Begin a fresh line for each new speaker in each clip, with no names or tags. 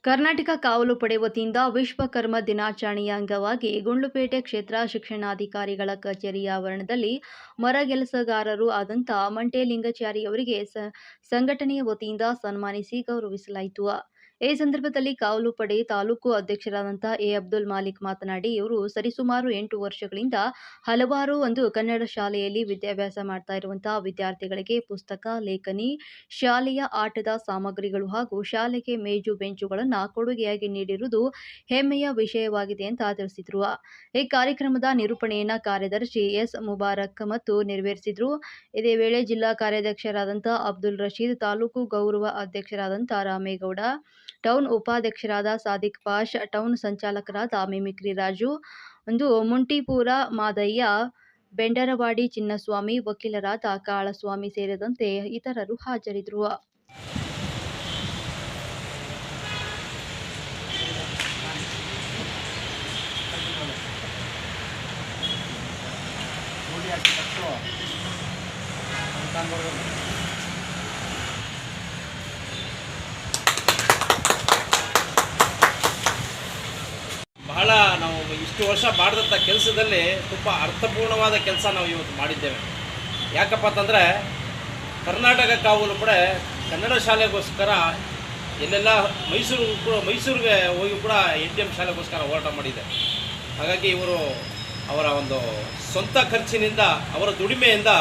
ಕರ್ನಾಟಕ ಕಾವಲು ಪಡೆ ವತಿಯಿಂದ ವಿಶ್ವಕರ್ಮ ದಿನಾಚರಣೆಯ ಅಂಗವಾಗಿ ಗುಂಡ್ಲುಪೇಟೆ ಕ್ಷೇತ್ರ ಶಿಕ್ಷಣಾಧಿಕಾರಿಗಳ ಕಚೇರಿಯ ಆವರಣದಲ್ಲಿ ಮರಗೆಲಸಗಾರರು ಆದಂಥ ಮಂಟೆ ಅವರಿಗೆ ಸಂಘಟನೆಯ ವತಿಯಿಂದ ಸನ್ಮಾನಿಸಿ ಗೌರವಿಸಲಾಯಿತು. ಈ ಸಂದರ್ಭದಲ್ಲಿ ಕಾವಲು ಪಡೆ ತಾಲೂಕು ಅಧ್ಯಕ್ಷರಾದಂಥ ಎ ಅಬ್ದುಲ್ ಮಾಲಿಕ್ ಮಾತನಾಡಿ, ಇವರು ಸರಿಸುಮಾರು 8 ವರ್ಷಗಳಿಂದ ಹಲವಾರು ಕನ್ನಡ ಶಾಲೆಯಲ್ಲಿ ವಿದ್ಯಾಭ್ಯಾಸ ಮಾಡ್ತಾ ಇರುವಂತಹ ವಿದ್ಯಾರ್ಥಿಗಳಿಗೆ ಪುಸ್ತಕ, ಲೇಖನಿ, ಶಾಲೆಯ ಆಟದ ಸಾಮಗ್ರಿಗಳು ಹಾಗೂ ಶಾಲೆಗೆ ಮೇಜು ಬೆಂಚುಗಳನ್ನು ಕೊಡುಗೆಯಾಗಿ ನೀಡಿರುವುದು ಹೆಮ್ಮೆಯ ವಿಷಯವಾಗಿದೆ ಅಂತ ತಿಳಿಸಿದರು. ಈ ಕಾರ್ಯಕ್ರಮದ ನಿರೂಪಣೆಯನ್ನ ಕಾರ್ಯದರ್ಶಿ ಎಸ್ ಮುಬಾರಕ್ ಮತ್ತು ನೆರವೇರಿಸಿದರು. ಇದೇ ವೇಳೆ ಜಿಲ್ಲಾ ಕಾರ್ಯಾಧ್ಯಕ್ಷರಾದಂಥ ಅಬ್ದುಲ್ ರಶೀದ್, ತಾಲೂಕು ಗೌರವ ಅಧ್ಯಕ್ಷರಾದಂಥ ರಾಮೇಗೌಡ, ಟೌನ್ ಉಪಾಧ್ಯಕ್ಷರಾದ ಸಾದಿಕ್ ಪಾಷ್, ಟೌನ್ ಸಂಚಾಲಕರಾದ ಮಿಮಿಕ್ರಿ ರಾಜು, ಮುಂಟಿಪುರ ಮಾದಯ್ಯ, ಬೆಂಡರವಾಡಿ ಚಿನ್ನಸ್ವಾಮಿ, ವಕೀಲರಾದ ಕಾಳಸ್ವಾಮಿ ಸೇರಿದಂತೆ ಇತರರು ಹಾಜರಿದ್ದರು.
ಬಹಳ ನಾವು ಇಷ್ಟು ವರ್ಷ ಮಾಡಿದಂಥ ಕೆಲಸದಲ್ಲಿ ತುಂಬ ಅರ್ಥಪೂರ್ಣವಾದ ಕೆಲಸ ನಾವು ಇವತ್ತು ಮಾಡಿದ್ದೇವೆ. ಯಾಕಪ್ಪ ಅಂತಂದರೆ ಕರ್ನಾಟಕ ಕಾವಲು ಪಡೆ ಕನ್ನಡ ಶಾಲೆಗೋಸ್ಕರ ಎಲ್ಲೆಲ್ಲ ಮೈಸೂರಿಗೆ ಹೋಗಿ ಕೂಡ NTM ಶಾಲೆಗೋಸ್ಕರ ಹೋರಾಟ ಮಾಡಿದೆ. ಹಾಗಾಗಿ ಇವರು ಅವರ ಒಂದು ಸ್ವಂತ ಖರ್ಚಿನಿಂದ, ಅವರ ದುಡಿಮೆಯಿಂದ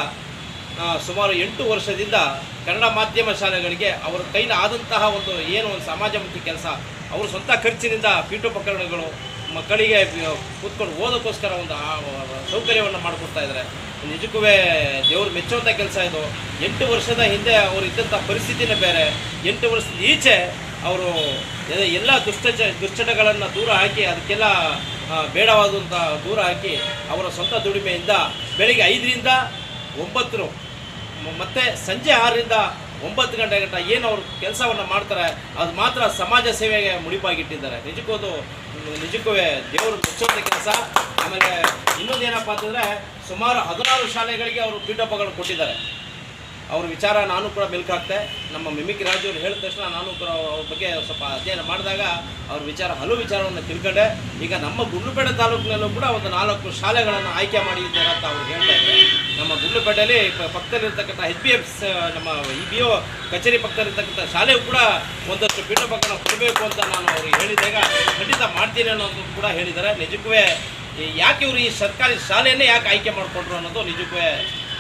ಸುಮಾರು 8 ವರ್ಷದಿಂದ ಕನ್ನಡ ಮಾಧ್ಯಮ ಶಾಲೆಗಳಿಗೆ ಅವರ ಕೈಲಿ ಆದಂತಹ ಒಂದು ಸಮಾಜಮುಖಿ ಕೆಲಸ, ಅವರು ಸ್ವಂತ ಖರ್ಚಿನಿಂದ ಪೀಠೋಪಕರಣಗಳು, ಮಕ್ಕಳಿಗೆ ಕೂತ್ಕೊಂಡು ಓದೋಕ್ಕೋಸ್ಕರ ಒಂದು ಸೌಕರ್ಯವನ್ನು ಮಾಡಿಕೊಡ್ತಾ ಇದ್ದಾರೆ. ನಿಜಕ್ಕೂ ದೇವರು ಮೆಚ್ಚುವಂಥ ಕೆಲಸ ಇದು. 8 ವರ್ಷದ ಹಿಂದೆ ಅವರು ಇದ್ದಂಥ ಪರಿಸ್ಥಿತಿನೇ ಬೇರೆ. 8 ವರ್ಷದ ಈಚೆ ಅವರು ಎಲ್ಲ ದುಶ್ಚಟಗಳನ್ನು ದೂರ ಹಾಕಿ, ಅದಕ್ಕೆಲ್ಲ ಬೇಡವಾದಂಥ ದೂರ ಹಾಕಿ ಅವರ ಸ್ವಂತ ದುಡಿಮೆಯಿಂದ ಬೆಳಗ್ಗೆ 5ರಿಂದ 9 ಮತ್ತು ಸಂಜೆ 6ರಿಂದ 9 ಗಂಟೆ ಏನು ಅವರು ಕೆಲಸವನ್ನು ಮಾಡ್ತಾರೆ, ಅದು ಮಾತ್ರ ಸಮಾಜ ಸೇವೆಗೆ ಮುಡಿಪಾಗಿಟ್ಟಿದ್ದಾರೆ. ನಿಜಕ್ಕೂ ದೇವರು ಮೆಚ್ಚುವಂಥ ಕೆಲಸ. ಆಮೇಲೆ ಇನ್ನೊಂದೇನಪ್ಪ ಅಂತಂದರೆ ಸುಮಾರು 16 ಶಾಲೆಗಳಿಗೆ ಅವರು ಪೀಠೋಪಕರಣ ಕೊಟ್ಟಿದ್ದಾರೆ. ಅವ್ರ ವಿಚಾರ ನಾನು ಕೂಡ ಮೆಲ್ಕು ಹಾಕ್ತೆ. ನಮ್ಮ ಮಿಮಿಕ್ರಿ ರಾಜು ಅವರು ಹೇಳಿದ ತಕ್ಷಣ ನಾನು ಕೂಡ ಅವ್ರ ಬಗ್ಗೆ ಸ್ವಲ್ಪ ಅಧ್ಯಯನ ಮಾಡಿದಾಗ ಅವ್ರ ಹಲವು ವಿಚಾರವನ್ನು ತಿಳ್ಕೊಂಡೆ. ಈಗ ನಮ್ಮ ಗುಂಡ್ಲುಪೇಟೆ ತಾಲೂಕಿನಲ್ಲೂ ಕೂಡ ಒಂದು 4 ಶಾಲೆಗಳನ್ನು ಆಯ್ಕೆ ಮಾಡಿದ್ದಾರೆ ಅಂತ ಅವ್ರು ಹೇಳ್ತಾ ಇದ್ದಾರೆ. ನಮ್ಮ ಗುಂಡ್ಲುಪೇಟೆಯಲ್ಲಿ ಪಕ್ಕದಲ್ಲಿರ್ತಕ್ಕಂಥ HBF ನಮ್ಮ BO ಕಚೇರಿ ಪಕ್ಕದಲ್ಲಿರ್ತಕ್ಕಂಥ ಶಾಲೆಯೂ ಕೂಡ ಒಂದಷ್ಟು ಪೀಠೋಪಕರಣ ಕೊಡಬೇಕು ಅಂತ ನಾನು ಅವ್ರಿಗೆ ಹೇಳಿದಾಗ ಖಂಡಿತ ಮಾಡ್ತೀನಿ ಅನ್ನೋದು ಕೂಡ ಹೇಳಿದ್ದಾರೆ. ನಿಜಕ್ಕೂ ಯಾಕೆ ಇವರು ಈ ಸರ್ಕಾರಿ ಶಾಲೆಯನ್ನೇ ಯಾಕೆ ಆಯ್ಕೆ ಮಾಡಿಕೊಂಡ್ರು ಅನ್ನೋದು ನಿಜಕ್ಕೂ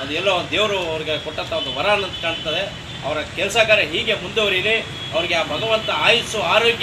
ಅದು ಎಲ್ಲೋ ದೇವರು ಅವ್ರಿಗೆ ಕೊಟ್ಟಂಥ ಒಂದು ವರ ಅಂತ ಕಾಣ್ತದೆ. ಅವರ ಕೆಲಸ ಕಾರ್ಯ ಹೀಗೆ ಮುಂದುವರಿಲಿ. ಅವರಿಗೆ ಆ ಭಗವಂತ ಆಯುಸ್ಸು, ಆರೋಗ್ಯ